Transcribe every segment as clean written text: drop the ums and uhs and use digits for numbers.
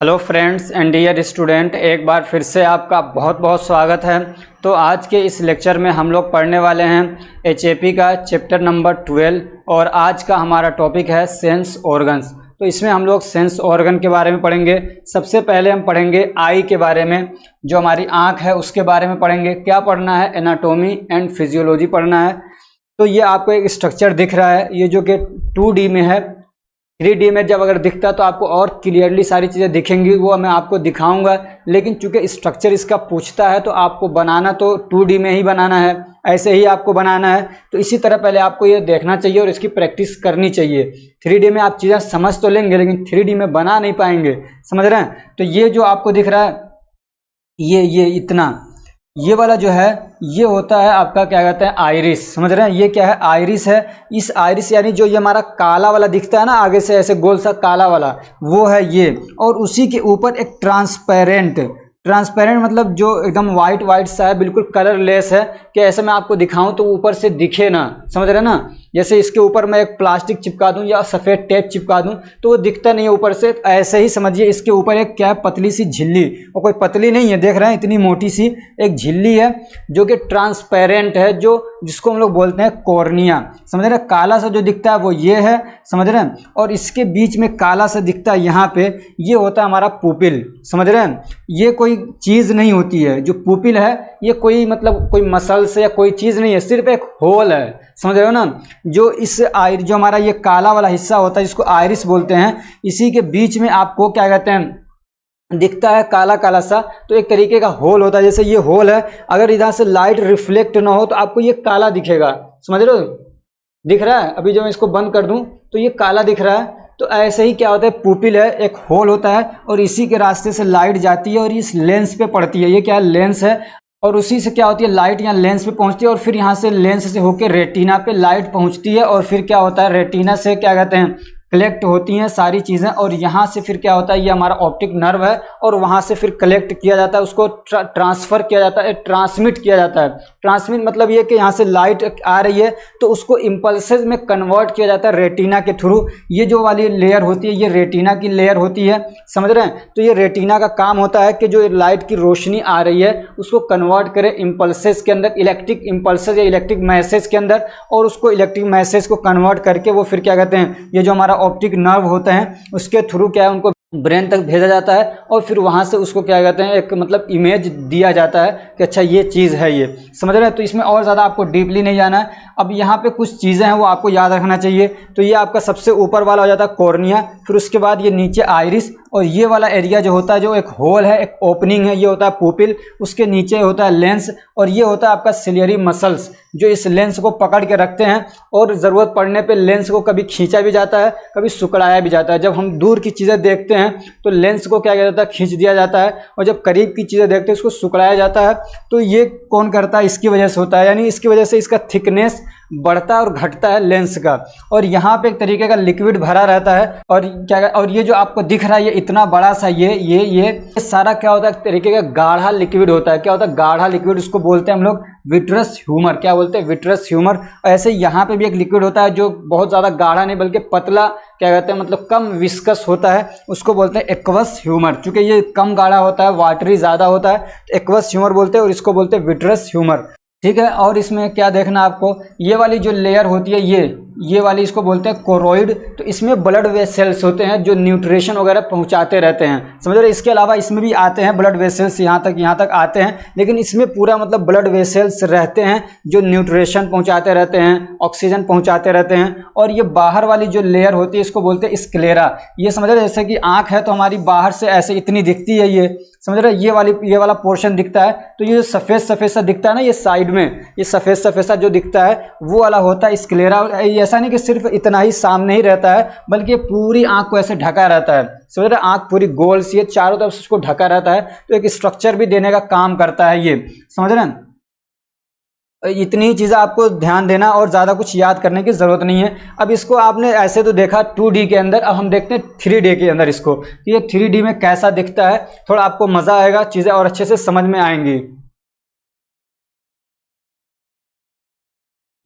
Hello friends and dear student, एक बार फिर से आपका बहुत बहुत स्वागत है। तो आज के इस लेक्चर में हम लोग पढ़ने वाले हैं एचएपी का चैप्टर नंबर 12 और आज का हमारा टॉपिक है सेंस ऑर्गन्स। तो इसमें हम लोग सेंस ऑर्गन के बारे में पढ़ेंगे। सबसे पहले हम पढ़ेंगे आई के बारे में, जो हमारी आँख है उसके बारे में पढ़ेंगे। क्या पढ़ना है? एनाटोमी एंड फिजियोलॉजी पढ़ना है। तो ये आपको एक स्ट्रक्चर दिख रहा है, ये जो कि 2D में है। 3D में जब अगर दिखता तो आपको और क्लियरली सारी चीज़ें दिखेंगी, वो मैं आपको दिखाऊंगा। लेकिन चूंकि स्ट्रक्चर इसका पूछता है तो आपको बनाना तो 2D में ही बनाना है, ऐसे ही आपको बनाना है। तो इसी तरह पहले आपको ये देखना चाहिए और इसकी प्रैक्टिस करनी चाहिए। 3D में आप चीज़ें समझ तो लेंगे लेकिन 3D में बना नहीं पाएंगे, समझ रहे हैं? तो ये जो आपको दिख रहा है, ये इतना, ये वाला जो है ये होता है आपका क्या कहते हैं, आइरिस। समझ रहे हैं? ये क्या है? आइरिस है। इस आइरिस यानी जो ये हमारा काला वाला दिखता है ना, आगे से ऐसे गोल सा काला वाला, वो है ये। और उसी के ऊपर एक ट्रांसपेरेंट मतलब जो एकदम वाइट सा है, बिल्कुल कलरलेस है कि ऐसे मैं आपको दिखाऊं तो ऊपर से दिखे ना, समझ रहे हैं ना? जैसे इसके ऊपर मैं एक प्लास्टिक चिपका दूं या सफ़ेद टेप चिपका दूं तो वो दिखता नहीं है ऊपर से। ऐसे ही समझिए इसके ऊपर एक क्या पतली सी झिल्ली, और कोई पतली नहीं है, देख रहे हैं, इतनी मोटी सी एक झिल्ली है जो कि ट्रांसपेरेंट है, जो जिसको हम लोग बोलते हैं कॉर्निया। समझ रहे हैं? काला सा जो दिखता है वो ये है, समझ रहे हैं? और इसके बीच में काला सा दिखता है यहाँ पे, ये होता है हमारा पुपिल। समझ रहे हैं? ये कोई चीज़ नहीं होती है, जो पुपिल है ये कोई मतलब कोई मसल्स या कोई चीज़ नहीं है, सिर्फ एक होल है। समझ रहे हो ना? जो इस जो हमारा ये काला वाला हिस्सा होता है जिसको आइरिस बोलते हैं, इसी के बीच में आपको क्या कहते हैं दिखता है काला काला सा, तो एक तरीके का होल होता है। जैसे ये होल है, अगर इधर से लाइट रिफ्लेक्ट ना हो तो आपको ये काला दिखेगा। समझ रहे हो? दिख रहा है? अभी जब मैं इसको बंद कर दूं तो ये काला दिख रहा है। तो ऐसे ही क्या होता है, पुपिल है, एक होल होता है और इसी के रास्ते से लाइट जाती है और इस लेंस पे पड़ती है। ये क्या है? लेंस है। और उसी से क्या होती है, लाइट यहाँ लेंस पे पहुंचती है और फिर यहाँ से लेंस से होकर रेटिना पे लाइट पहुंचती है और फिर क्या होता है, रेटिना से क्या कहते हैं कलेक्ट होती हैं सारी चीज़ें, और यहाँ से फिर क्या होता है, ये हमारा ऑप्टिक नर्व है और वहाँ से फिर कलेक्ट किया जाता है, उसको ट्रांसफ़र किया जाता है, ट्रांसमिट किया जाता है। ट्रांसमिट मतलब ये कि यहाँ से लाइट आ रही है तो उसको इम्पल्सेस में कन्वर्ट किया जाता है रेटिना के थ्रू। ये जो वाली लेयर होती है ये रेटिना की लेयर होती है, समझ रहे हैं? तो ये रेटिना का काम होता है कि जो लाइट की रोशनी आ रही है उसको कन्वर्ट करे इम्पल्सेस के अंदर, इलेक्ट्रिक इम्पल्सेस या इलेक्ट्रिक मैसेज के अंदर, और उसको इलेक्ट्रिक मैसेज को कन्वर्ट करके वो फिर क्या कहते हैं, ये जो हमारा ऑप्टिक नर्व होते हैं उसके थ्रू क्या है उनको ब्रेन तक भेजा जाता है और फिर वहाँ से उसको क्या कहते हैं एक मतलब इमेज दिया जाता है कि अच्छा ये चीज़ है ये। समझ रहे हैं? तो इसमें और ज़्यादा आपको डीपली नहीं जाना है। अब यहाँ पे कुछ चीज़ें हैं वो आपको याद रखना चाहिए। तो ये आपका सबसे ऊपर वाला हो जाता है कॉर्निया, फिर उसके बाद ये नीचे आइरिस, और ये वाला एरिया जो होता है जो एक होल है, एक ओपनिंग है, ये होता है पुपिल। उसके नीचे होता है लेंस, और ये होता है आपका सिलियरी मसल्स जो इस लेंस को पकड़ के रखते हैं, और ज़रूरत पड़ने पे लेंस को कभी खींचा भी जाता है, कभी सुकड़ाया भी जाता है। जब हम दूर की चीज़ें देखते हैं तो लेंस को क्या किया जाता है, खींच दिया जाता है, और जब करीब की चीज़ें देखते हैं उसको सुकड़ाया जाता है। तो ये कौन करता है? इसकी वजह से होता है, यानी इसकी वजह से इसका थिकनेस बढ़ता और घटता है लेंस का। और यहाँ पे एक तरीके का लिक्विड भरा रहता है, और क्या, और ये जो आपको दिख रहा है ये इतना बड़ा सा ये सारा क्या होता है, एक तरीके का गाढ़ा लिक्विड होता है। क्या होता है? गाढ़ा लिक्विड, उसको बोलते हैं हम लोग विट्रस ह्यूमर। क्या बोलते हैं? Vitreous humour. ऐसे यहाँ पे भी एक लिक्विड होता है जो बहुत ज़्यादा गाढ़ा नहीं बल्कि पतला, क्या कहते हैं मतलब कम विस्कस होता है, उसको बोलते हैं एक्वस ह्यूमर। चूँकि ये कम गाढ़ा होता है, वाटरी ज़्यादा होता है, तो एक्वस ह्यूमर बोलते हैं, और इसको बोलते हैं विट्रस ह्यूमर। ठीक है? और इसमें क्या देखना आपको, ये वाली जो लेयर होती है ये वाली इसको बोलते हैं कोरोइड। तो इसमें ब्लड वेसल्स होते हैं जो न्यूट्रिशन वगैरह पहुंचाते रहते हैं, समझ रहे? इसके अलावा इसमें भी आते हैं ब्लड वेसल्स, यहाँ तक आते हैं, लेकिन इसमें पूरा मतलब ब्लड वेसल्स रहते हैं जो न्यूट्रिशन पहुंचाते रहते हैं, ऑक्सीजन पहुंचाते रहते हैं। और ये बाहर वाली जो लेयर होती है इसको बोलते हैं स्क्लेरा। ये समझ रहे? जैसे कि आँख है तो हमारी बाहर से ऐसे इतनी दिखती है, ये समझ रहे? ये वाला पोर्शन दिखता है, तो ये सफ़ेद सा दिखता है ना, ये साइड में ये सफ़ेद सा जो दिखता है वो वाला होता है स्क्लेरा। ऐसा नहीं कि सिर्फ इतना ही सामने ही रहता है, बल्कि पूरी आँख को ऐसे ढका रहता है। समझ रहे? आँख पूरी गोल सी है, चारों तरफ से उसको ढका रहता है, तो एक स्ट्रक्चर भी देने का काम करता है ये। समझ रहे हैं? इतनी चीज़ें आपको ध्यान देना और ज़्यादा कुछ याद करने की ज़रूरत नहीं है। अब इसको आपने ऐसे तो देखा 2D के अंदर, अब हम देखते हैं 3D के अंदर इसको, कि ये 3D में कैसा दिखता है। थोड़ा आपको मज़ा आएगा, चीज़ें और अच्छे से समझ में आएंगी।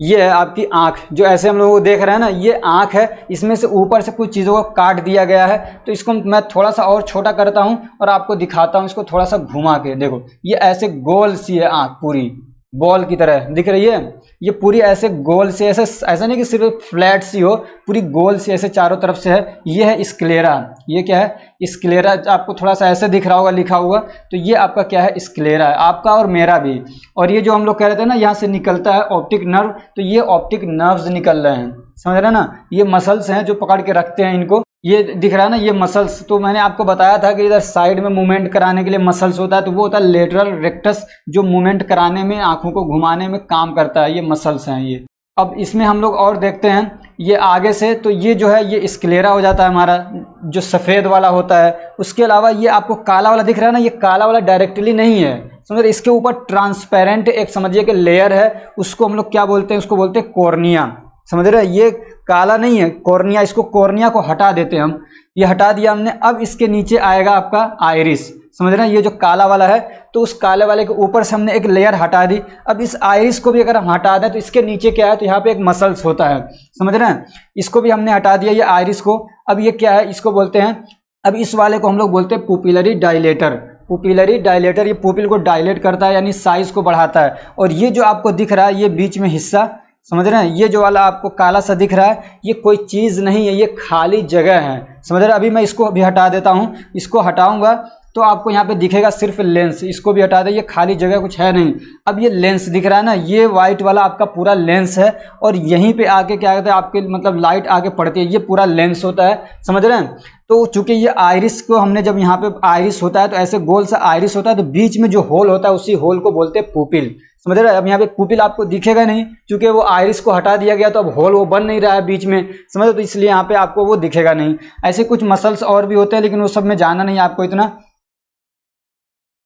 ये है आपकी आँख, जो ऐसे हम लोग देख रहे हैं ना, ये आँख है। इसमें से ऊपर से कुछ चीज़ों को काट दिया गया है। तो इसको मैं थोड़ा सा और छोटा करता हूँ और आपको दिखाता हूँ। इसको थोड़ा सा घुमा के देखो, ये ऐसे गोल सी है आँख, पूरी बॉल की तरह दिख रही है। ये पूरी ऐसे गोल से, ऐसे ऐसा नहीं कि सिर्फ फ्लैट सी हो, पूरी गोल सी ऐसे चारों तरफ से है। ये है स्क्लेरा। ये क्या है? स्क्लेरा। आपको थोड़ा सा ऐसे दिख रहा होगा लिखा हुआ, तो ये आपका क्या है? स्क्लेरा है, आपका और मेरा भी। और ये जो हम लोग कह रहे थे ना, यहाँ से निकलता है ऑप्टिक नर्व, तो ये ऑप्टिक नर्व्स निकल रहे हैं, समझ रहे हैं ना। ये मसल्स हैं जो पकड़ के रखते हैं इनको। ये दिख रहा है ना, ये मसल्स। तो मैंने आपको बताया था कि इधर साइड में मूवमेंट कराने के लिए मसल्स होता है, तो वो होता है लेटरल रेक्टस, जो मूवमेंट कराने में, आंखों को घुमाने में काम करता है। ये मसल्स हैं ये। अब इसमें हम लोग और देखते हैं ये आगे से, तो ये जो है ये स्क्लेरा हो जाता है हमारा, जो सफ़ेद वाला होता है। उसके अलावा ये आपको काला वाला दिख रहा है ना, ये काला वाला डायरेक्टली नहीं है, समझ रहे। इसके ऊपर ट्रांसपेरेंट एक समझिए कि लेयर है, उसको हम लोग क्या बोलते हैं? उसको बोलते हैं कॉर्निया, समझ रहे। ये काला नहीं है, कॉर्निया। इसको कॉर्निया को हटा देते हैं हम, ये हटा दिया हमने। अब इसके नीचे आएगा आपका आइरिस, समझ रहे हैं। ये जो काला वाला है, तो उस काले वाले के ऊपर से हमने एक लेयर हटा दी। अब इस आइरिस को भी अगर हम हटा दें तो इसके नीचे क्या है? तो यहाँ पे एक मसल्स होता है, समझ रहे हैं। इसको भी हमने हटा दिया, ये आइरिस को। अब ये क्या है? इसको बोलते हैं, अब इस वाले को हम लोग बोलते हैं पुपिलरी डायलेटर। पुपिलरी डायलेटर, ये पुपिल को डायलेट करता है, यानी साइज को बढ़ाता है। और ये जो आपको दिख रहा है, ये बीच में हिस्सा, समझ रहे हैं, ये जो वाला आपको काला सा दिख रहा है, ये कोई चीज़ नहीं है, ये खाली जगह है, समझ रहे हैं। अभी मैं इसको भी हटा देता हूँ। इसको हटाऊंगा तो आपको यहाँ पे दिखेगा सिर्फ लेंस। इसको भी हटा दे, ये खाली जगह कुछ है नहीं। अब ये लेंस दिख रहा है ना, ये वाइट वाला आपका पूरा लेंस है। और यहीं पे आके क्या कहते हैं, आपके मतलब लाइट आके पड़ती है, ये पूरा लेंस होता है, समझ रहे हैं। तो चूंकि ये आइरिस को हमने, जब यहाँ पे आइरिस होता है तो ऐसे गोल सा आइरिस होता है, तो बीच में जो होल होता है उसी होल को बोलते हैं पुपिल, समझ रहे हैं। अब यहाँ पे पुपिल आपको दिखेगा नहीं, क्योंकि वो आइरिस को हटा दिया गया, तो अब होल वो बन नहीं रहा है बीच में, समझ रहे, तो इसलिए यहाँ पे आपको वो दिखेगा नहीं। ऐसे कुछ मसल्स और भी होते हैं, लेकिन वो सब में जाना नहीं आपको इतना।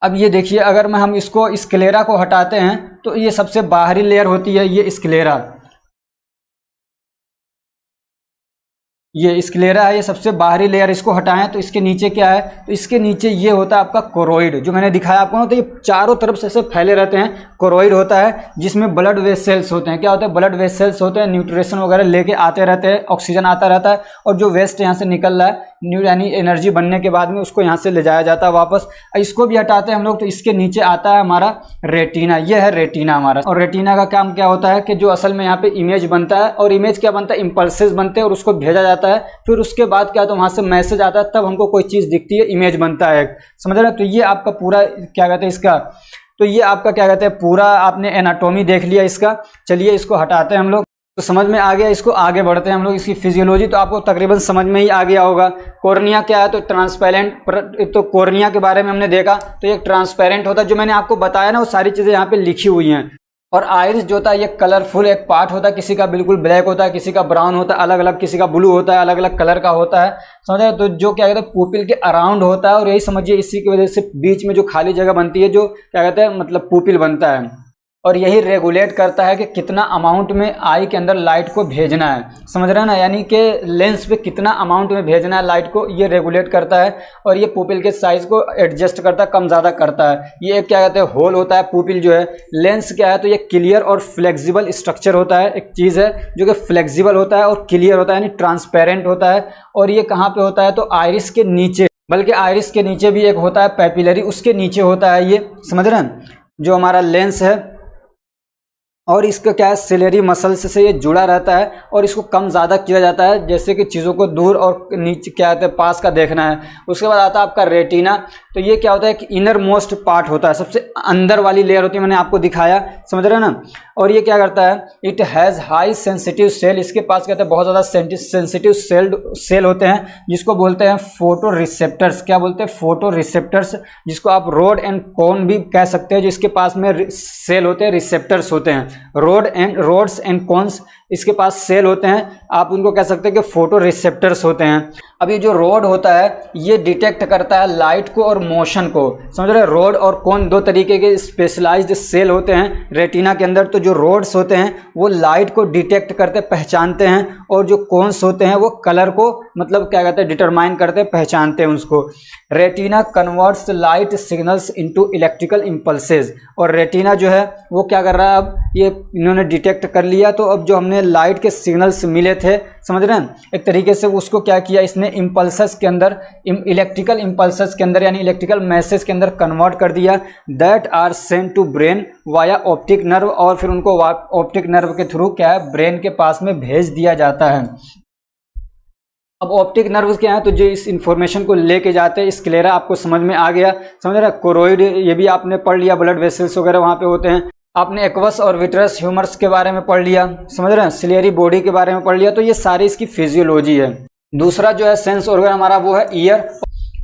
अब ये देखिए, अगर हम इसको स्क्लेरा को हटाते हैं तो ये सबसे बाहरी लेयर होती है, ये स्क्लेरा। ये स्क्लेरा है, ये सबसे बाहरी लेयर। इसको हटाएं तो इसके नीचे क्या है? तो इसके नीचे ये होता है आपका कोरोइड, जो मैंने दिखाया आपको ना। तो ये चारों तरफ से ऐसे फैले रहते हैं, कोरोइड होता है, जिसमें ब्लड वेसल्स होते हैं। क्या होता है? ब्लड वेसल्स होते हैं, न्यूट्रिशन वगैरह लेके आते रहते हैं, ऑक्सीजन आता रहता है, और जो वेस्ट यहाँ से निकल रहा है, यानी एनर्जी बनने के बाद में, उसको यहाँ से ले जाया जाता है वापस। इसको भी हटाते हैं हम लोग तो इसके नीचे आता है हमारा रेटिना। ये है रेटिना हमारा। और रेटिना का काम क्या होता है कि जो असल में यहाँ पे इमेज बनता है, और इमेज क्या बनता है? इंपल्सेस बनते हैं, और उसको भेजा जाता है। फिर उसके बाद क्या, तो वहां से मैसेज आता है, तब हमको कोई चीज दिखती है, इमेज बनता है, समझ रहे हैं। तो ये आपका पूरा क्या कहते हैं इसका, तो ये आपका क्या कहते हैं, पूरा आपने एनाटॉमी देख लिया इसका। चलिए इसको हटाते हैं हम लोग, तो समझ में आ गया। इसको आगे बढ़ते हैं हम लोग, इसकी फिजियोलॉजी तो आपको तकरीबन समझ में ही आ गया होगा। कॉर्निया क्या है? तो ट्रांसपेरेंट, तो कॉर्निया के बारे में हमने देखा, तो ये ट्रांसपेरेंट होता है, जो मैंने आपको बताया ना, वो सारी चीजें यहाँ पे लिखी हुई हैं। और आइरिस जो होता है, ये कलरफुल एक पार्ट होता है, किसी का बिल्कुल ब्लैक होता है, किसी का ब्राउन होता है, अलग अलग, किसी का ब्लू होता है, अलग अलग कलर का होता है, समझे। तो जो क्या कहते हैं, पुपिल के अराउंड होता है, और यही समझिए इसी की वजह से बीच में जो खाली जगह बनती है, जो क्या कहते हैं, मतलब पुपिल बनता है। और यही रेगुलेट करता है कि कितना अमाउंट में आई के अंदर लाइट को भेजना है, समझ रहे हैं ना, यानी कि लेंस पे कितना अमाउंट में भेजना है लाइट को, ये रेगुलेट करता है। और ये पुपिल के साइज को एडजस्ट करता है, कम ज़्यादा करता है। ये क्या कहते हैं, होल होता है पुपिल जो है। लेंस क्या है? तो ये क्लियर और फ्लेक्सिबल स्ट्रक्चर होता है, एक चीज़ है जो कि फ्लेक्सिबल होता है और क्लियर होता है, यानी ट्रांसपेरेंट होता है। और ये कहाँ पर होता है? तो आइरिस के नीचे, बल्कि आइरिस के नीचे भी एक होता है पैपिलरी, उसके नीचे होता है ये, समझ रहे हैं, जो हमारा लेंस है। और इसका क्या है, सिलेरी मसल्स से ये जुड़ा रहता है, और इसको कम ज़्यादा किया जाता है, जैसे कि चीज़ों को दूर और नीचे क्या कहते हैं, पास का देखना है। उसके बाद आता है आपका रेटिना। तो ये क्या होता है कि इनर मोस्ट पार्ट होता है, सबसे अंदर वाली लेयर होती है, मैंने आपको दिखाया, समझ रहे हैं ना। और ये क्या करता है? It has high sensitive cell. इसके पास कहते हैं बहुत ज़्यादा सेंसिटिव सेल होते हैं, जिसको बोलते हैं फोटो रिसेप्टर्स। क्या बोलते हैं? फोटो रिसेप्टर्स, जिसको आप रोड एंड कोन भी कह सकते हैं, जिसके पास में सेल होते हैं, रिसेप्टर्स होते हैं। रोड्स एंड कोन्स, इसके पास सेल होते हैं, आप उनको कह सकते हैं कि फोटो रिसेप्टर्स होते हैं। अब ये जो रोड होता है ये डिटेक्ट करता है लाइट को और मोशन को, समझ रहे हैं। रोड और कोन दो तरीके के स्पेशलाइज्ड सेल होते हैं रेटिना के अंदर। तो जो रोड्स होते हैं वो लाइट को डिटेक्ट करते पहचानते हैं, और जो कोन्स होते हैं वो कलर को मतलब क्या कहते हैं डिटरमाइन करते पहचानते हैं उसको। Retina converts light signals into electrical impulses, और रेटिना जो है वो क्या कर रहा है, अब ये इन्होंने डिटेक्ट कर लिया, तो अब जो हमने लाइट के सिग्नल्स मिले थे, समझ रहे हैं, एक तरीके से उसको क्या किया इसने इम्पल्सेस के अंदर, इलेक्ट्रिकल इम्पल्सेस के अंदर यानी इलेक्ट्रिकल मैसेज के अंदर कन्वर्ट कर दिया। That are sent to brain via optic nerve, और फिर उनको ऑप्टिक नर्व के थ्रू क्या है ब्रेन के पास में भेज दिया जाता है। अब ऑप्टिक नर्व्स क्या है, तो जो इस इंफॉर्मेशन को लेके जाते हैं, स्क्लेरा आपको समझ में आ गया, समझ रहे हैं। कोरोइड ये भी आपने पढ़ लिया, ब्लड वेसल्स वगैरह वहाँ पे होते हैं। आपने एक्वस और विट्रस ह्यूमर्स के बारे में पढ़ लिया, समझ रहे हैं, सिलियरी बॉडी के बारे में पढ़ लिया। तो ये सारी इसकी फिजियोलॉजी है। दूसरा जो है सेंस ऑर्गन हमारा वो है ईयर,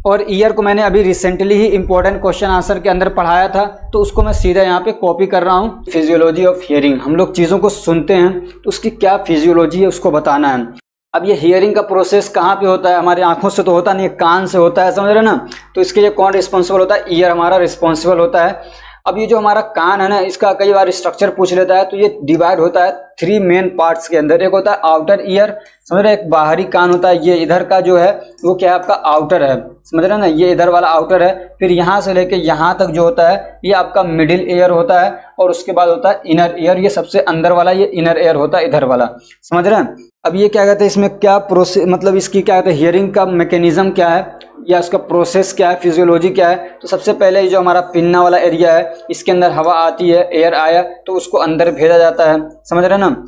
और ईयर को मैंने अभी रिसेंटली ही इंपॉर्टेंट क्वेश्चन आंसर के अंदर पढ़ाया था, तो उसको मैं सीधा यहाँ पे कॉपी कर रहा हूँ। फिजियोलॉजी ऑफ हियरिंग, हम लोग चीज़ों को सुनते हैं तो उसकी क्या फिजियोलॉजी है उसको बताना है। अब ये हियरिंग का प्रोसेस कहाँ पे होता है, हमारी आंखों से तो होता नहीं है, कान से होता है, समझ रहे हैं ना। तो इसके लिए कौन रिस्पॉन्सिबल होता है, ईयर हमारा रिस्पॉन्सिबल होता है। अब ये जो हमारा कान है ना, इसका कई बार स्ट्रक्चर पूछ लेता है, तो ये डिवाइड होता है 3 मेन पार्ट्स के अंदर। एक होता है आउटर ईयर, समझ रहे हैं, एक बाहरी कान होता है, ये इधर का जो है वो क्या है आपका आउटर है, समझ रहे हैं ना, ये इधर वाला आउटर है। फिर यहाँ से लेके यहाँ तक जो होता है ये आपका मिडिल ईयर होता है, और उसके बाद होता है इनर ईयर, ये सबसे अंदर वाला ये इनर ईयर होता है इधर वाला, समझ रहे हैं। अब ये क्या कहते हैं, इसमें क्या प्रोसेस, मतलब इसकी क्या कहते हैं हियरिंग का मैकेनिज्म क्या है या उसका प्रोसेस क्या है, फिजियोलॉजी क्या है। तो सबसे पहले जो हमारा पिन्ना वाला एरिया है, इसके अंदर हवा आती है, एयर आया तो उसको अंदर भेजा जाता है, समझ रहे हैं ना।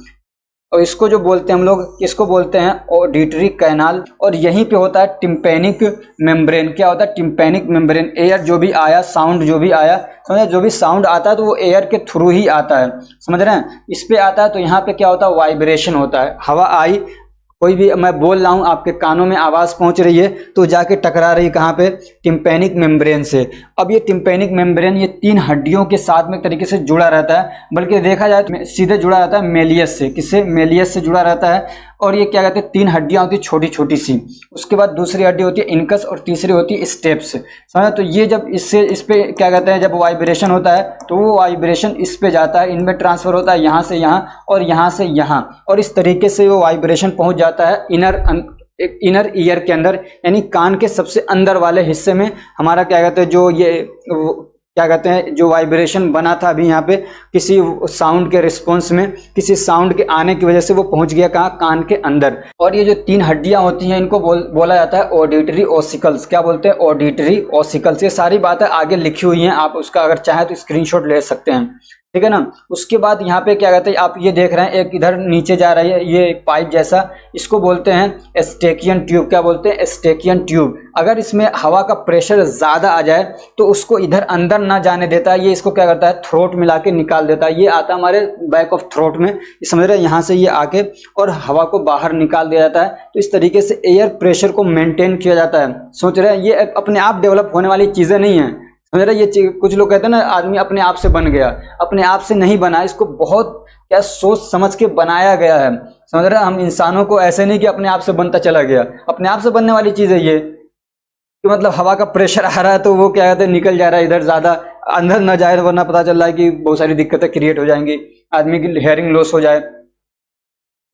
और इसको जो बोलते हैं हम लोग, इसको बोलते हैं ऑडिटरी कैनाल, और यहीं पे होता है टिम्पैनिक मेम्ब्रेन। क्या होता है टिम्पैनिक मेम्ब्रेन, एयर जो भी आया, साउंड जो भी आया, समझे, जो भी साउंड आता है तो वो एयर के थ्रू ही आता है, समझ रहे हैं। इस पे आता है तो यहाँ पे क्या होता है वाइब्रेशन होता है, हवा आई, कोई भी मैं बोल रहा हूँ आपके कानों में आवाज़ पहुँच रही है तो जाके टकरा रही कहाँ पे, टिम्पैनिक मेम्ब्रेन से। अब ये टिम्पैनिक मेम्ब्रेन ये 3 हड्डियों के साथ में एक तरीके से जुड़ा रहता है, बल्कि देखा जाए तो सीधे जुड़ा रहता है मेलियस से। किससे, मेलियस से जुड़ा रहता है। और ये क्या कहते हैं 3 हड्डियां होती है छोटी छोटी सी, उसके बाद दूसरी हड्डी होती है इनकस, और तीसरी होती है स्टेप्स, समझा। तो ये जब इससे इस पे क्या कहते हैं जब वाइब्रेशन होता है तो वो वाइब्रेशन इस पे जाता है, इनमें ट्रांसफर होता है यहाँ से यहाँ और यहाँ से यहाँ, और इस तरीके से वो वाइब्रेशन पहुँच जाता है इनर ईयर के अंदर, यानी कान के सबसे अंदर वाले हिस्से में। हमारा क्या कहते हैं जो ये क्या कहते हैं जो वाइब्रेशन बना था अभी यहाँ पे किसी साउंड के रिस्पॉन्स में, किसी साउंड के आने की वजह से वो पहुंच गया कहाँ, कान के अंदर। और ये जो 3 हड्डियां होती हैं इनको बोला जाता है ऑडिटरी ऑसिकल्स। क्या बोलते हैं, ऑडिटरी ऑसिकल्स। ये सारी बातें आगे लिखी हुई हैं, आप उसका अगर चाहें तो स्क्रीनशॉट ले सकते हैं, ठीक है ना। उसके बाद यहाँ पे क्या कहते हैं, आप ये देख रहे हैं एक इधर नीचे जा रही है ये पाइप जैसा, इसको बोलते हैं एस्टेकियन ट्यूब। क्या बोलते हैं, एस्टेकियन ट्यूब। अगर इसमें हवा का प्रेशर ज़्यादा आ जाए तो उसको इधर अंदर ना जाने देता है, ये इसको क्या करता है थ्रोट मिला के निकाल देता है। ये आता है हमारे बैक ऑफ थ्रोट में, समझ रहे हैं, यहाँ से ये आके और हवा को बाहर निकाल दिया जाता है। तो इस तरीके से एयर प्रेशर को मेंटेन किया जाता है। सोच रहे हैं ये अपने आप डेवलप होने वाली चीज़ें नहीं है, समझ रहे। ये कुछ लोग कहते हैं ना आदमी अपने आप से बन गया, अपने आप से नहीं बना, इसको बहुत क्या सोच समझ के बनाया गया है, समझ रहे। हम इंसानों को ऐसे नहीं कि अपने आप से बनता चला गया, अपने आप से बनने वाली चीज़ है ये कि मतलब हवा का प्रेशर आ रहा है तो वो क्या कहते हैं निकल जा रहा है इधर, ज़्यादा अंदर न जाए, वरना पता चल रहा है कि बहुत सारी दिक्कतें क्रिएट हो जाएंगी, आदमी की हेयरिंग लॉस हो जाए।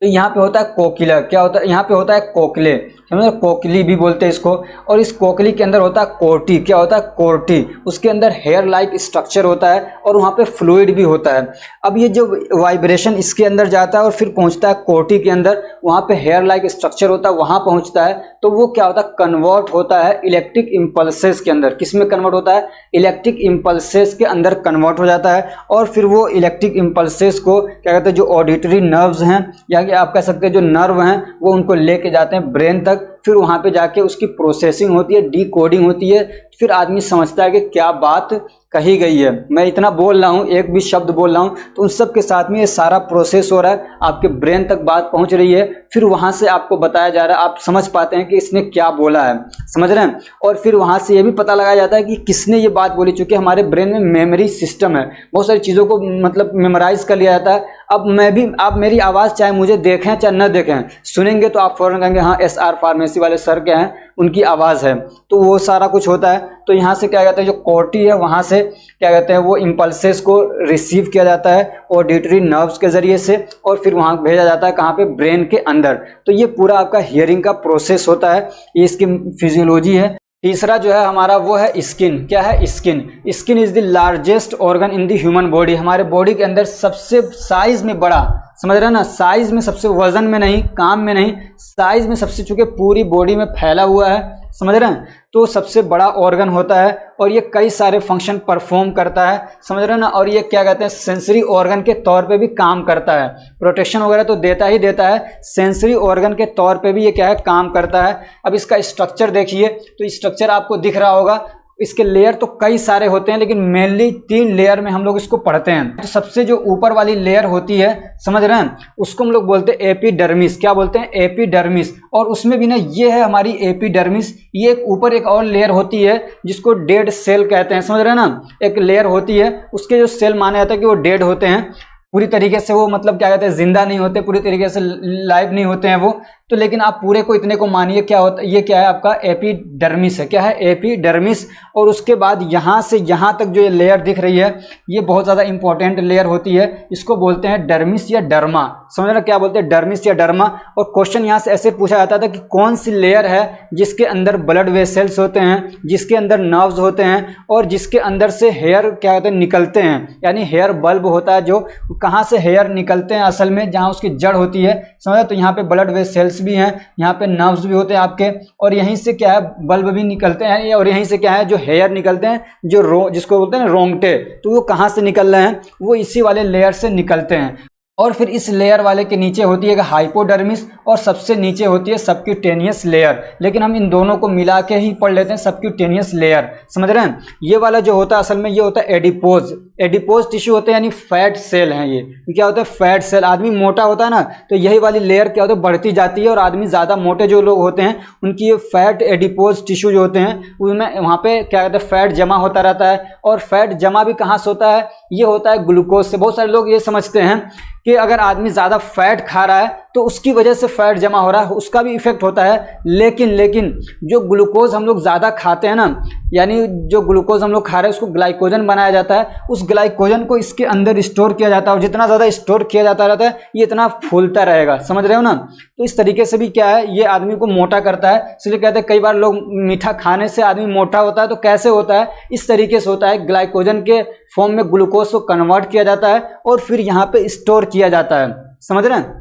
तो यहाँ पे होता है कोकिला। क्या होता है, यहाँ पे होता है कोकले, समझे, कोकली भी बोलते हैं इसको। और इस कोकली के अंदर होता है कोर्टी। क्या होता है, कोर्टी। उसके अंदर हेयर लाइक स्ट्रक्चर होता है और वहाँ पे फ्लूइड भी होता है। अब ये जो वाइब्रेशन इसके अंदर जाता है और फिर पहुँचता है कोर्टी के अंदर, वहाँ पे हेयर लाइक स्ट्रक्चर होता है, वहाँ पहुँचता है तो वो क्या होता है कन्वर्ट होता है इलेक्ट्रिक इम्पल्सेस के अंदर। किस में कन्वर्ट होता है, इलेक्ट्रिक इम्पल्सेस के अंदर कन्वर्ट हो जाता है। और फिर वो इलेक्ट्रिक इम्पल्सेस को क्या कहते हैं जो ऑडिटरी नर्व्स हैं या आप कह सकते हैं जो नर्व हैं वो उनको लेके जाते हैं ब्रेन तक। फिर वहाँ पे जाके उसकी प्रोसेसिंग होती है, डिकोडिंग होती है, फिर आदमी समझता है कि क्या बात कही गई है। मैं इतना बोल रहा हूँ, एक भी शब्द बोल रहा हूँ तो उन सब के साथ में ये सारा प्रोसेस हो रहा है, आपके ब्रेन तक बात पहुँच रही है, फिर वहाँ से आपको बताया जा रहा है, आप समझ पाते हैं कि इसने क्या बोला है, समझ रहे हैं। और फिर वहाँ से ये भी पता लगाया जाता है कि किसने ये बात बोली, चूँकि हमारे ब्रेन में मेमोरी सिस्टम है, बहुत सारी चीज़ों को मतलब मेमोराइज कर लिया जाता है। अब मैं भी, आप मेरी आवाज़ चाहे मुझे देखें चाहे न देखें, सुनेंगे तो आप फौरन कहेंगे हाँ SR फार्मेसी वाले सर क्या हैं, उनकी आवाज़ है। तो वो सारा कुछ होता है। तो यहाँ से क्या कहते हैं, जो कोर्टी है वहाँ से क्या कहते हैं, वो इम्पल्सेस को रिसीव किया जाता है ऑडिटरी नर्व्स के ज़रिए से, और फिर वहाँ भेजा जाता है कहाँ पे, ब्रेन के अंदर। तो ये पूरा आपका हियरिंग का प्रोसेस होता है, ये इसकी फिजियोलॉजी है। तीसरा जो है हमारा वो है स्किन। क्या है? Skin. Skin is the largest organ in the human body. हमारे बॉडी के अंदर सबसे साइज में बड़ा, समझ रहे हैं ना, साइज में सबसे, वजन में नहीं, काम में नहीं, साइज में सबसे, चूंकि पूरी बॉडी में फैला हुआ है, समझ रहे हैं, तो सबसे बड़ा ऑर्गन होता है और ये कई सारे फंक्शन परफॉर्म करता है, समझ रहे हैं ना। और ये क्या कहते हैं, सेंसरी ऑर्गन के तौर पे भी काम करता है, प्रोटेक्शन वगैरह तो देता ही देता है, सेंसरी ऑर्गन के तौर पे भी ये क्या है, काम करता है। अब इसका स्ट्रक्चर देखिए, तो स्ट्रक्चर आपको दिख रहा होगा। इसके लेयर तो कई सारे होते हैं, लेकिन मेनली 3 लेयर में हम लोग इसको पढ़ते हैं। तो सबसे जो ऊपर वाली लेयर होती है, समझ रहे हैं, उसको हम लोग बोलते हैं एपिडर्मिस। क्या बोलते हैं? एपिडर्मिस। और उसमें भी ना, ये है हमारी एपिडर्मिस, ये एक ऊपर एक और लेयर होती है जिसको डेड सेल कहते हैं, समझ रहे हैं ना। एक लेयर होती है, उसके जो सेल माने जाता है कि वो डेड होते हैं, पूरी तरीके से वो मतलब क्या कहते हैं, जिंदा नहीं होते, पूरी तरीके से लाइव नहीं होते हैं वो। तो लेकिन आप पूरे को इतने को मानिए, क्या होता है, ये क्या है आपका एपिडर्मिस है। क्या है? एपिडर्मिस। और उसके बाद यहाँ से यहाँ तक जो ये लेयर दिख रही है, ये बहुत ज़्यादा इंपॉर्टेंट लेयर होती है, इसको बोलते हैं डर्मिस या डर्मा। समझ रहे क्या बोलते हैं? डर्मिस या डर्मा। और क्वेश्चन यहाँ से ऐसे पूछा जाता था कि कौन सी लेयर है जिसके अंदर ब्लड वेसल्स होते हैं, जिसके अंदर नर्व्स होते हैं, और जिसके अंदर से हेयर क्या कहते हैं, निकलते हैं, यानी हेयर बल्ब होता है, जो कहाँ से हेयर निकलते हैं असल में, जहाँ उसकी जड़ होती है, समझ। तो यहाँ पे ब्लड वेसल्स भी हैं, यहाँ पे नर्व्स भी होते हैं आपके, और यहीं से क्या है, बल्ब भी निकलते हैं, और यहीं से क्या है, जो हेयर निकलते हैं, जो जिसको बोलते हैं ना रोंगटे, तो वो कहाँ से निकल रहे हैं, वो इसी वाले लेयर से निकलते हैं। और फिर इस लेयर वाले के नीचे होती है हाइपोडर्मिस, और सबसे नीचे होती है सबक्यूटेनियस लेयर। लेकिन हम इन दोनों को मिला के ही पढ़ लेते हैं, सबक्यूटेनियस लेयर, समझ रहे हैं। ये वाला जो होता है असल में, ये होता है एडिपोज। एडिपोज टिश्यू होते हैं, यानी फैट सेल हैं ये। क्या होता है? Fat cell. आदमी मोटा होता है ना, तो यही वाली लेयर क्या होता है, बढ़ती जाती है, और आदमी ज़्यादा मोटे जो लोग होते हैं, उनकी ये फैट एडिपोज टिश्यू जो होते हैं, उनमें वहाँ पे क्या कहते हैं, फैट जमा होता रहता है। और फैट जमा भी कहाँ से होता है? ये होता है ग्लूकोज से। बहुत सारे लोग ये समझते हैं कि अगर आदमी ज़्यादा फैट खा रहा है तो उसकी वजह से फैट जमा हो रहा है, उसका भी इफेक्ट होता है। लेकिन जो ग्लूकोज हम लोग ज़्यादा खाते हैं ना, यानी जो ग्लूकोज हम लोग खा रहे हैं, उसको ग्लाइकोजन बनाया जाता है, उस ग्लाइकोजन को इसके अंदर स्टोर किया जाता है, और जितना ज़्यादा स्टोर किया जाता रहता है, ये इतना फूलता रहेगा, समझ रहे हो ना। तो इस तरीके से भी क्या है, ये आदमी को मोटा करता है। इसलिए कहते हैं कई बार लोग मीठा खाने से आदमी मोटा होता है, तो कैसे होता है? इस तरीके से होता है, ग्लाइकोजन के फॉर्म में ग्लूकोज को कन्वर्ट किया जाता है और फिर यहाँ पे स्टोर किया जाता है, समझ रहे हैं।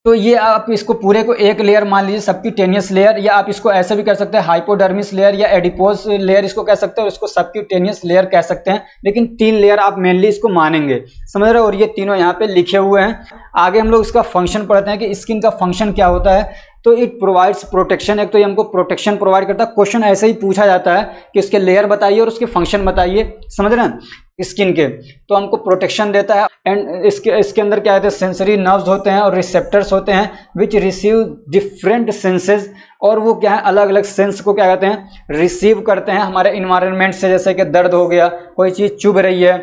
तो ये आप इसको पूरे को एक लेयर मान लीजिए, सबक्यूटेनियस लेयर, या आप इसको ऐसे भी कर सकते हैं, हाइपोडर्मिस लेयर या एडिपोज लेयर इसको कह सकते हैं, और इसको सबक्यूटेनियस लेयर कह सकते हैं। लेकिन 3 लेयर आप मेनली इसको मानेंगे, समझ रहे हो। और ये तीनों यहाँ पे लिखे हुए हैं। आगे हम लोग इसका फंक्शन पढ़ते हैं कि स्किन का फंक्शन क्या होता है। तो इट प्रोवाइड्स प्रोटेक्शन। एक तो ये हमको प्रोटेक्शन प्रोवाइड करता है। क्वेश्चन ऐसे ही पूछा जाता है कि इसके लेयर बताइए और उसके फंक्शन बताइए, समझ रहे हैं, स्किन के। तो हमको प्रोटेक्शन देता है। एंड इसके अंदर क्या होता है, सेंसरी नर्व्स होते हैं और रिसेप्टर्स होते हैं, विच रिसीव डिफरेंट सेंसेस। और वो क्या है, अलग अलग सेंस को क्या कहते हैं, रिसीव करते हैं हमारे इन्वायरमेंट से। जैसे कि दर्द हो गया, कोई चीज़ चुभ रही है,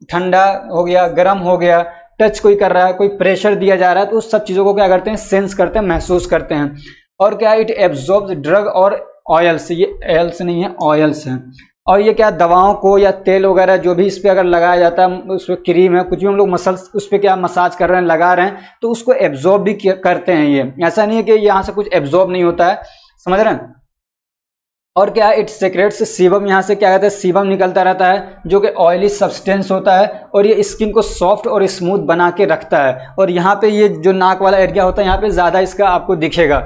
ठंडा हो गया, गर्म हो गया, टच कोई कर रहा है, कोई प्रेशर दिया जा रहा है, तो उस सब चीज़ों को क्या करते हैं, सेंस करते हैं, महसूस करते हैं। और क्या, इट एब्जॉर्ब्स ड्रग और ऑयल्स। ये ऑयल्स नहीं है, ऑयल्स हैं। और ये क्या, दवाओं को या तेल वगैरह जो भी इस पर अगर लगाया जाता है, उस पर क्रीम है, कुछ भी हम लोग मसल्स उस पर क्या मसाज कर रहे हैं, लगा रहे हैं, तो उसको एब्जॉर्ब भी करते हैं। ये ऐसा नहीं है कि यहाँ से कुछ एब्जॉर्ब नहीं होता है, समझ रहे हैं। और क्या है, इट सेक्रेट्स सीबम। यहाँ से क्या कहते हैं, सीबम निकलता रहता है, जो कि ऑयली सब्सटेंस होता है, और ये स्किन को सॉफ्ट और स्मूथ बना के रखता है। और यहाँ पे ये जो नाक वाला एरिया होता है, यहाँ पे ज़्यादा इसका आपको दिखेगा।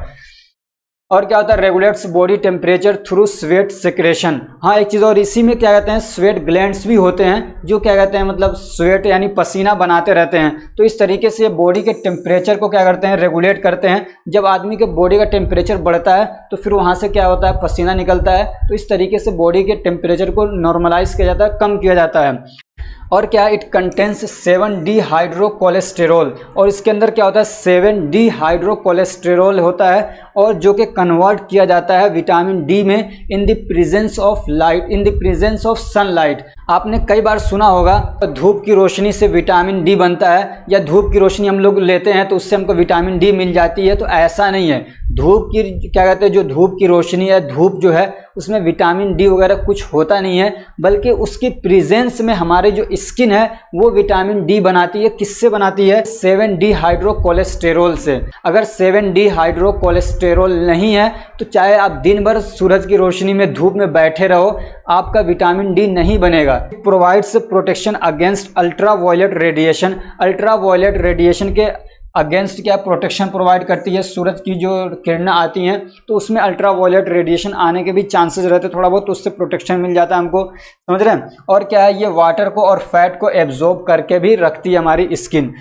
और क्या होता है, regulates body temperature through sweat secretion. हाँ एक चीज़ और, इसी में क्या कहते हैं स्वेट ग्लैंड्स भी होते हैं जो क्या कहते हैं मतलब स्वेट यानी पसीना बनाते रहते हैं। तो इस तरीके से ये बॉडी के टेम्परेचर को क्या करते हैं, रेगुलेट करते हैं। जब आदमी के बॉडी का टेम्परेचर बढ़ता है तो फिर वहाँ से क्या होता है, पसीना निकलता है। तो इस तरीके से बॉडी के टेम्परेचर को नॉर्मलाइज किया जाता है, कम किया जाता है। और क्या, इट कंटेंस 7D हाइड्रोकोलेस्टेरोल, और इसके अंदर क्या होता है 7D हाइड्रोकोलेस्टेरोल होता है, और जो कि कन्वर्ट किया जाता है विटामिन डी में in the presence of light, in the presence of sunlight. आपने कई बार सुना होगा धूप की रोशनी से विटामिन डी बनता है, या धूप की रोशनी हम लोग लेते हैं तो उससे हमको विटामिन डी मिल जाती है। तो ऐसा नहीं है, धूप की क्या कहते हैं, जो धूप की रोशनी है, धूप जो है उसमें विटामिन डी वगैरह कुछ होता नहीं है, बल्कि उसकी प्रेजेंस में हमारे जो स्किन है वो विटामिन डी बनाती है। किससे बनाती है, 7D हाइड्रोकोलेस्टेरोल से। अगर 7D हाइड्रोकोलेस्टेरोल नहीं है तो चाहे आप दिन भर सूरज की रोशनी में धूप में बैठे रहो, आपका विटामिन डी नहीं बनेगा। Provides protection against ultraviolet radiation, ultraviolet radiation के अगेंस्ट क्या प्रोटेक्शन प्रोवाइड करती है। सूरज की जो किरणें आती हैं तो उसमें अल्ट्रावायलेट रेडिएशन आने के भी चांसेस रहते हैं थोड़ा बहुत, तो उससे प्रोटेक्शन मिल जाता है हमको, समझ रहे हैं। और क्या है, ये वाटर को और फैट को एब्जॉर्ब करके भी रखती है हमारी स्किन।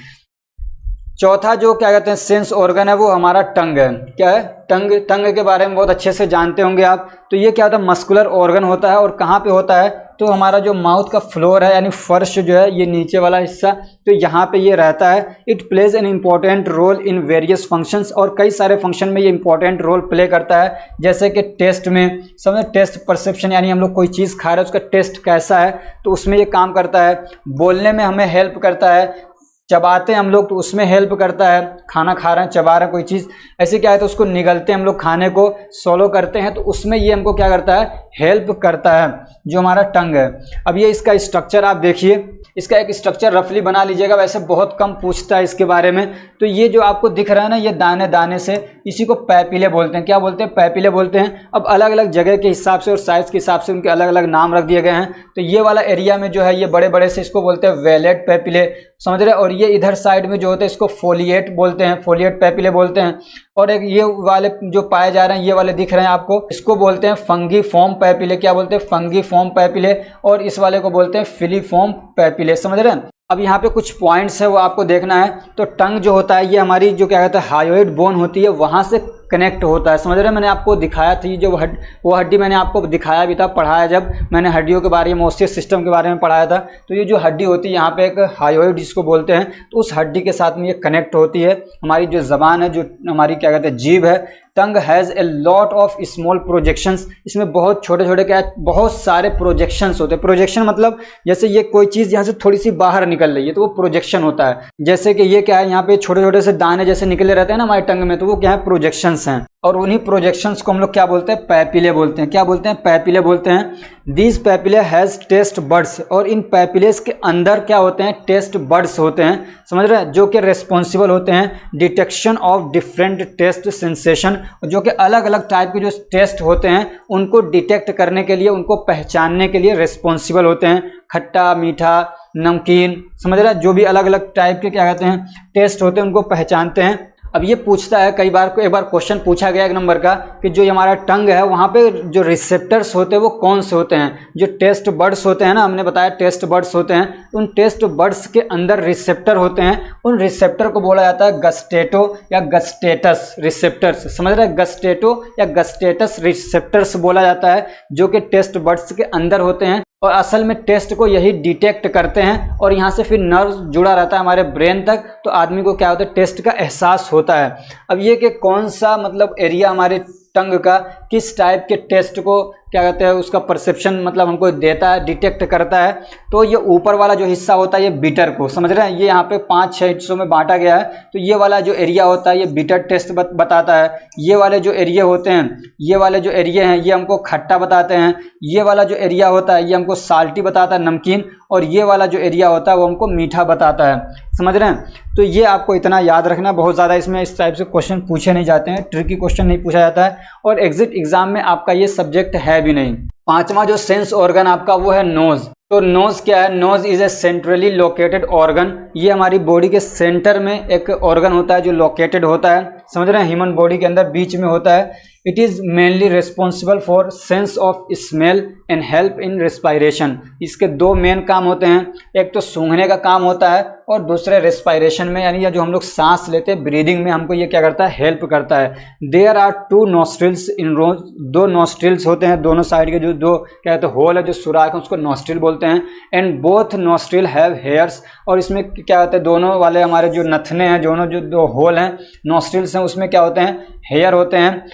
चौथा जो क्या कहते हैं सेंस ऑर्गन है वो हमारा टंग है। क्या है, टंग। टंग के बारे में बहुत अच्छे से जानते होंगे आप। तो ये क्या होता है, मस्कुलर ऑर्गन होता है, और कहाँ पे होता है, तो हमारा जो माउथ का फ्लोर है यानी फर्श जो है, ये नीचे वाला हिस्सा, तो यहाँ पे ये रहता है। It plays an important role in various functions, और कई सारे फंक्शन में ये इंपॉर्टेंट रोल प्ले करता है। जैसे कि टेस्ट में, समझ, टेस्ट परसेप्शन यानी हम लोग कोई चीज़ खा रहे हैं उसका टेस्ट कैसा है, तो उसमें ये काम करता है। बोलने में हमें हेल्प करता है, चबाते हैं हम लोग तो उसमें हेल्प करता है, खाना खा रहे हैं चबा रहे हैं कोई चीज़, ऐसे क्या है तो उसको निगलते हैं हम लोग, खाने को सोलो करते हैं, तो उसमें ये हमको क्या करता है, हेल्प करता है, जो हमारा टंग है। अब ये इसका स्ट्रक्चर आप देखिए, इसका एक स्ट्रक्चर रफली बना लीजिएगा, वैसे बहुत कम पूछता है इसके बारे में। तो ये जो आपको दिख रहा है ना, ये दाने दाने से, इसी को पैपिले बोलते हैं। क्या बोलते हैं, पैपिले बोलते हैं। अब अलग अलग जगह के हिसाब से और साइज के हिसाब से उनके अलग अलग नाम रख दिए गए हैं। तो ये वाला एरिया में जो है ये बड़े बड़े से इसको बोलते हैं वेलेट पैपिले, समझ रहे। और ये इधर साइड में जो होते हैं इसको फोलिएट बोलते हैं, फोलिएट पैपिले बोलते हैं। और एक ये वाले जो पाए जा रहे हैं, ये वाले दिख रहे हैं आपको, इसको बोलते हैं फंगीफॉर्म पैपिले। क्या बोलते हैं, फंगीफॉर्म पैपिले। और इस वाले को बोलते हैं फिलीफॉर्म पैपिले, समझ रहे हैं। अब यहाँ पे कुछ पॉइंट्स है वो आपको देखना है। तो टंग जो होता है ये हमारी जो क्या कहते हैं हायोइड बोन होती है, वहाँ से कनेक्ट होता है, समझ रहे हैं। मैंने आपको दिखाया थी जो वो हड्डी मैंने आपको दिखाया भी था, पढ़ाया जब मैंने हड्डियों के बारे में, ओसियस सिस्टम के बारे में पढ़ाया था। तो ये जो हड्डी होती है यहाँ पे एक हायोइड जिसको बोलते हैं, तो उस हड्डी के साथ में ये कनेक्ट होती है। हमारी जो जबान है, जो हमारी क्या कहते हैं जीभ है, tongue has a lot of small projections, इसमें बहुत छोटे छोटे क्या है, बहुत सारे प्रोजेक्शंस होते हैं। प्रोजेक्शन मतलब जैसे ये कोई चीज़ यहाँ से थोड़ी सी बाहर निकल रही है तो वो प्रोजेक्शन होता है। जैसे कि ये क्या है, यहाँ पे छोटे छोटे से दाने जैसे निकले रहते हैं ना हमारे टंग में, तो वो क्या है, प्रोजेक्शंस हैं। और उन्हीं प्रोजेक्शंस को हम लोग क्या बोलते हैं, पैपिले बोलते हैं। क्या बोलते हैं, पैपिले बोलते हैं। These papillae has taste buds, और इन पैपिलेस के अंदर क्या होते हैं, टेस्ट बर्ड्स होते हैं, समझ रहे हैं, जो कि रेस्पॉन्सिबल होते हैं detection of different taste sensation, जो कि अलग अलग टाइप के जो टेस्ट होते हैं उनको डिटेक्ट करने के लिए, उनको पहचानने के लिए रेस्पॉन्सिबल होते हैं। खट्टा, मीठा, नमकीन, समझ रहे हैं, जो भी अलग अलग टाइप के क्या कहते हैं टेस्ट होते हैं उनको पहचानते हैं। अब ये पूछता है कई बार, एक बार क्वेश्चन पूछा गया एक नंबर का कि जो हमारा टंग है वहाँ पे जो रिसेप्टर्स होते हैं वो कौन से होते हैं। जो टेस्ट बर्ड्स होते हैं ना, हमने बताया टेस्ट बर्ड्स होते हैं, उन टेस्ट बर्ड्स के अंदर रिसेप्टर होते हैं। उन रिसेप्टर को बोला जाता है गस्टेटो या गस्टेटस रिसेप्टर्स, समझ रहे हैं, गस्टेटो या गस्टेटस रिसेप्टर्स बोला जाता है, जो कि टेस्ट बर्ड्स के अंदर होते हैं। और असल में टेस्ट को यही डिटेक्ट करते हैं, और यहाँ से फिर नर्व जुड़ा रहता है हमारे ब्रेन तक, तो आदमी को क्या होता है, टेस्ट का एहसास होता है। अब ये कि कौन सा मतलब एरिया हमारे टंग का किस टाइप के टेस्ट को क्या कहते हैं उसका परसेप्शन मतलब हमको देता है, डिटेक्ट करता है, तो ये ऊपर वाला जो हिस्सा होता है ये बीटर को, समझ रहे हैं, ये यहाँ पे 5-6 हिस्सों में बांटा गया है। तो ये वाला जो एरिया होता है ये बीटर टेस्ट बताता है। ये वाले जो एरिया होते हैं, ये वाले जो एरिया हैं ये हमको खट्टा बताते हैं। ये वाला जो एरिया होता है ये हमको साल्टी बताता है, नमकीन। और ये वाला जो एरिया होता है वो हमको मीठा बताता है, समझ रहे हैं। तो ये आपको इतना याद रखना, बहुत ज़्यादा इसमें इस टाइप से क्वेश्चन पूछे नहीं जाते हैं, ट्रिकी क्वेश्चन नहीं पूछा जाता है, और एग्जिट एग्जाम में आपका ये सब्जेक्ट है भी नहीं। पांचवा जो सेंस ऑर्गन आपका वो है नोज। तो नोज क्या है, nose is a centrally located organ. ये हमारी बॉडी के सेंटर में एक ऑर्गन होता है जो लोकेटेड होता है। समझ रहे हैं, ह्यूमन बॉडी के अंदर बीच में होता है। It is mainly responsible for sense of smell and help in respiration. इसके दो मेन काम होते हैं, एक तो सूंघने का काम होता है और दूसरे रेस्पायरेशन में, यानी जो हम लोग सांस लेते हैं ब्रीदिंग में, हमको ये क्या करता है, हेल्प करता है। There are 2 nostrils in rows, 2 nostrils होते हैं दोनों साइड के, जो दो क्या कहते हैं होल है, जो सुराख है उसको नॉस्ट्रिल बोलते हैं। And both nostril have hairs, और इसमें क्या होता है, दोनों वाले हमारे जो नथने हैं, दोनों जो दो होल हैं नॉस्ट्रिल्स हैं, उसमें क्या होते हैं, हेयर होते हैं।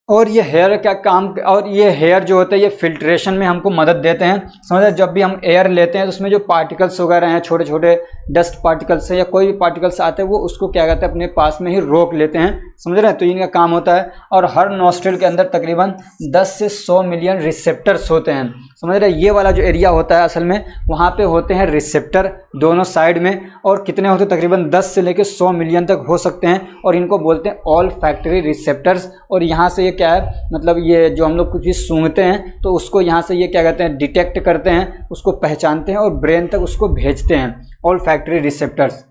और ये हेयर क्या काम, और ये हेयर जो होते हैं ये फिल्ट्रेशन में हमको मदद देते हैं। समझ रहे, जब भी हम एयर लेते हैं तो उसमें जो पार्टिकल्स वगैरह हैं, छोटे छोटे डस्ट पार्टिकल्स है या कोई भी पार्टिकल्स आते हैं, वो उसको क्या कहते हैं अपने पास में ही रोक लेते हैं। समझ रहे हैं, तो इनका काम होता है। और हर नॉस्ट्रिल के अंदर तकरीबन 10 से 100 मिलियन रिसेप्टर्स होते हैं। समझ रहे, ये वाला जो एरिया होता है असल में वहाँ पे होते हैं रिसेप्टर दोनों साइड में, और कितने होते हैं, तकरीबन 10 से लेकर 100 मिलियन तक हो सकते हैं, और इनको बोलते हैं ऑल्फैक्टरी रिसेप्टर्स। और यहाँ से ये क्या है, मतलब ये जो हम लोग कुछ भी सूंघते हैं तो उसको यहाँ से ये क्या कहते हैं, डिटेक्ट करते हैं, उसको पहचानते हैं और ब्रेन तक उसको भेजते हैं, ऑल्फैक्टरी रिसेप्टर्स।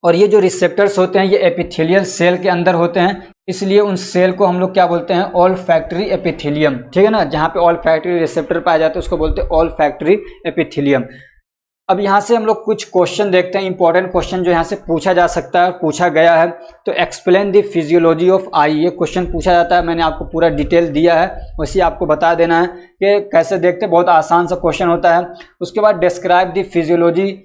और ये जो रिसेप्टर्स होते हैं ये एपिथेलियल सेल के अंदर होते हैं, इसलिए उन सेल को हम लोग क्या बोलते हैं, ऑल्फैक्टरी एपिथेलियम। ठीक है ना, जहाँ पे ऑल्फैक्टरी रिसेप्टर पाए जाते हैं उसको बोलते हैं ऑल्फैक्टरी एपिथेलियम। अब यहाँ से हम लोग कुछ क्वेश्चन देखते हैं, इंपॉर्टेंट क्वेश्चन जो यहाँ से पूछा जा सकता है, पूछा गया है। तो explain the physiology of eye, ये क्वेश्चन पूछा जाता है। मैंने आपको पूरा डिटेल दिया है, वैसे आपको बता देना है कि कैसे देखते हैं, बहुत आसान सा क्वेश्चन होता है। उसके बाद डिस्क्राइब द फिजियोलॉजी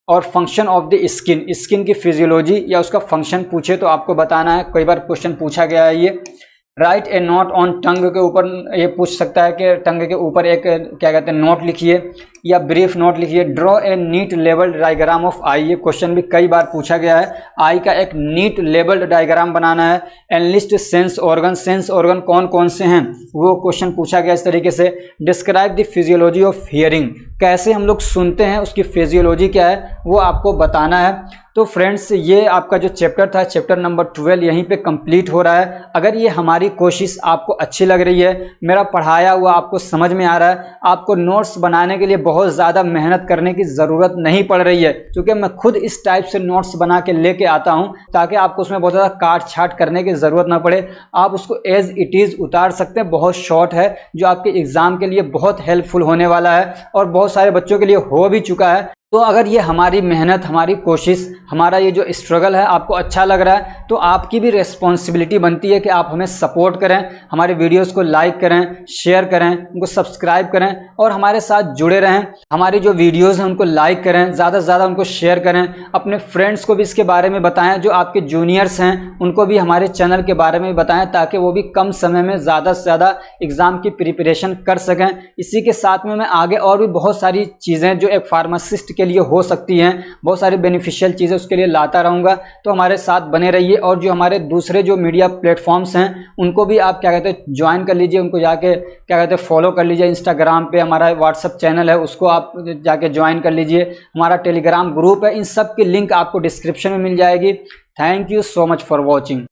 और function of the skin, skin की फिजियोलॉजी या उसका फंक्शन पूछे तो आपको बताना है, कई बार क्वेश्चन पूछा गया है ये। राइट ए नोट ऑन टंग के ऊपर ये पूछ सकता है कि टंग के ऊपर एक क्या कहते हैं नोट लिखिए या ब्रीफ नोट लिखिए। Draw a neat labelled diagram of eye, ये क्वेश्चन भी कई बार पूछा गया है। आई का एक नीट लेबल्ड डायग्राम बनाना है। Enlist sense organ, sense organ कौन कौन से हैं वो क्वेश्चन पूछा गया इस तरीके से। Describe the physiology of hearing, कैसे हम लोग सुनते हैं उसकी फिजियोलॉजी क्या है वो आपको बताना है। तो फ्रेंड्स ये आपका जो चैप्टर था, चैप्टर नंबर 12 यहीं पे कंप्लीट हो रहा है। अगर ये हमारी कोशिश आपको अच्छी लग रही है, मेरा पढ़ाया हुआ आपको समझ में आ रहा है, आपको नोट्स बनाने के लिए बहुत ज़्यादा मेहनत करने की ज़रूरत नहीं पड़ रही है, क्योंकि मैं खुद इस टाइप से नोट्स बना के लेके आता हूँ ताकि आपको उसमें बहुत ज़्यादा काट छाट करने की ज़रूरत ना पड़े। आप उसको एज इट इज़ उतार सकते हैं, बहुत शॉर्ट है जो आपके एग्ज़ाम के लिए बहुत हेल्पफुल होने वाला है और बहुत सारे बच्चों के लिए हो भी चुका है। तो अगर ये हमारी मेहनत, हमारी कोशिश, हमारा ये जो स्ट्रगल है आपको अच्छा लग रहा है तो आपकी भी रिस्पॉन्सिबिलिटी बनती है कि आप हमें सपोर्ट करें, हमारे वीडियोस को लाइक करें, शेयर करें, उनको सब्सक्राइब करें और हमारे साथ जुड़े रहें। हमारी जो वीडियोस हैं उनको लाइक करें, ज़्यादा से ज़्यादा उनको शेयर करें, अपने फ्रेंड्स को भी इसके बारे में बताएं, जो आपके जूनियर्स हैं उनको भी हमारे चैनल के बारे में बताएं ताकि वो भी कम समय में ज़्यादा से ज़्यादा एग्ज़ाम की प्रिपरेशन कर सकें। इसी के साथ में मैं आगे और भी बहुत सारी चीज़ें जो एक फार्मासिस्ट के लिए हो सकती हैं, बहुत सारी बेनिफिशियल चीज़ें उसके लिए लाता रहूँगा, तो हमारे साथ बने रहिए। और जो हमारे दूसरे जो मीडिया प्लेटफॉर्म्स हैं उनको भी आप क्या कहते हैं ज्वाइन कर लीजिए, उनको जाके क्या कहते हैं फॉलो कर लीजिए। इंस्टाग्राम पे हमारा व्हाट्सअप चैनल है उसको आप जाके ज्वाइन कर लीजिए, हमारा टेलीग्राम ग्रुप है, इन सब की लिंक आपको डिस्क्रिप्शन में मिल जाएगी। Thank you so much for watching.